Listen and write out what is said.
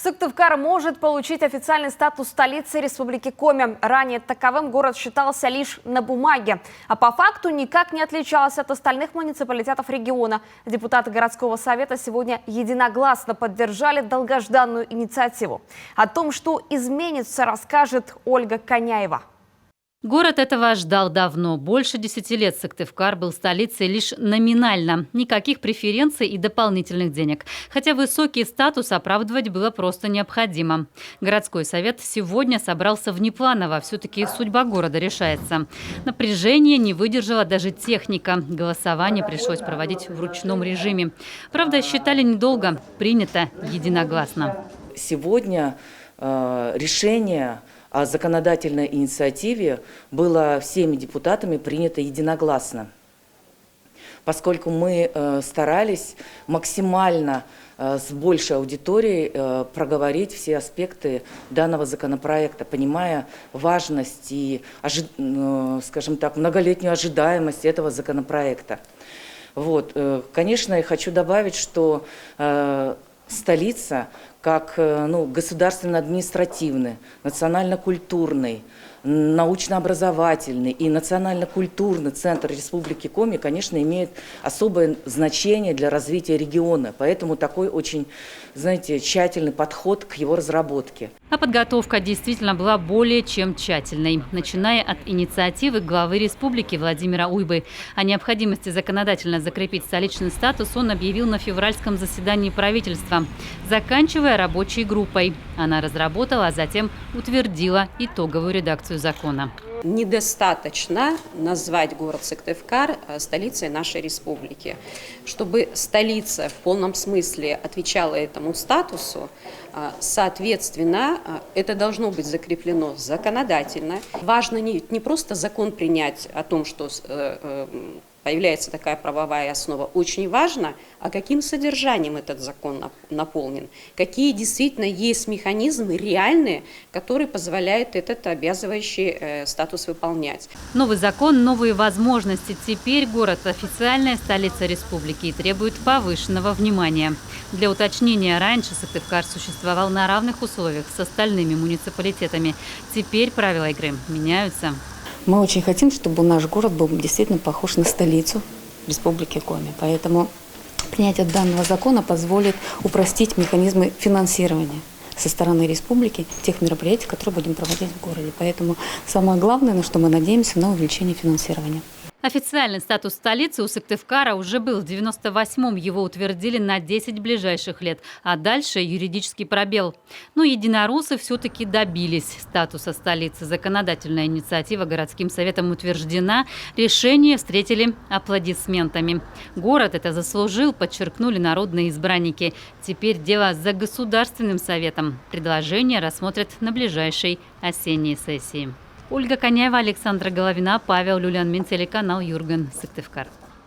Сыктывкар может получить официальный статус столицы Республики Коми. Ранее таковым город считался лишь на бумаге, а по факту никак не отличался от остальных муниципалитетов региона. Депутаты городского совета сегодня единогласно поддержали долгожданную инициативу. О том, что изменится, расскажет Ольга Коняева. Город этого ждал давно. Больше 10 лет Сыктывкар был столицей лишь номинально. Никаких преференций и дополнительных денег. Хотя высокий статус оправдывать было просто необходимо. Городской совет сегодня собрался внепланово. Все-таки судьба города решается. Напряжение не выдержала даже техника. Голосование пришлось проводить в ручном режиме. Правда, считали недолго. Принято единогласно. Сегодня решение о законодательной инициативе было всеми депутатами принято единогласно, поскольку мы старались максимально с большей аудиторией проговорить все аспекты данного законопроекта, понимая важность и, скажем так, многолетнюю ожидаемость этого законопроекта. Вот. Конечно, я хочу добавить, что столица как государственно-административный, национально-культурный, научно-образовательный и национально-культурный центр Республики Коми, конечно, имеет особое значение для развития региона. Поэтому такой очень, тщательный подход к его разработке. А подготовка действительно была более чем тщательной. Начиная от инициативы главы республики Владимира Уйбы. О необходимости законодательно закрепить столичный статус он объявил на февральском заседании правительства, заканчивая рабочей группой. Она разработала, а затем утвердила итоговую редакцию закона. Недостаточно назвать город Сыктывкар столицей нашей республики. Чтобы столица в полном смысле отвечала этому статусу, соответственно, это должно быть закреплено законодательно. Важно не просто закон принять о том, что появляется такая правовая основа, очень важно, а каким содержанием этот закон наполнен, какие действительно есть механизмы реальные, которые позволяют этот обязывающий статус выполнять. Новый закон, новые возможности. Теперь город – официальная столица республики и требует повышенного внимания. Для уточнения, раньше Сыктывкар существовал на равных условиях с остальными муниципалитетами. Теперь правила игры меняются. Мы очень хотим, чтобы наш город был действительно похож на столицу Республики Коми. Поэтому принятие данного закона позволит упростить механизмы финансирования со стороны республики тех мероприятий, которые будем проводить в городе. Поэтому самое главное, на что мы надеемся, на увеличение финансирования. Официальный статус столицы у Сыктывкара уже был. В 98-м его утвердили на 10 ближайших лет. А дальше юридический пробел. Но единороссы все-таки добились статуса столицы. Законодательная инициатива городским советом утверждена. Решение встретили аплодисментами. Город это заслужил, подчеркнули народные избранники. Теперь дело за Государственным советом. Предложение рассмотрят на ближайшей осенней сессии. Ольга Коняева, Александра Головина, Павел Люлянмин, телеканал Юрген, Сыктывкар.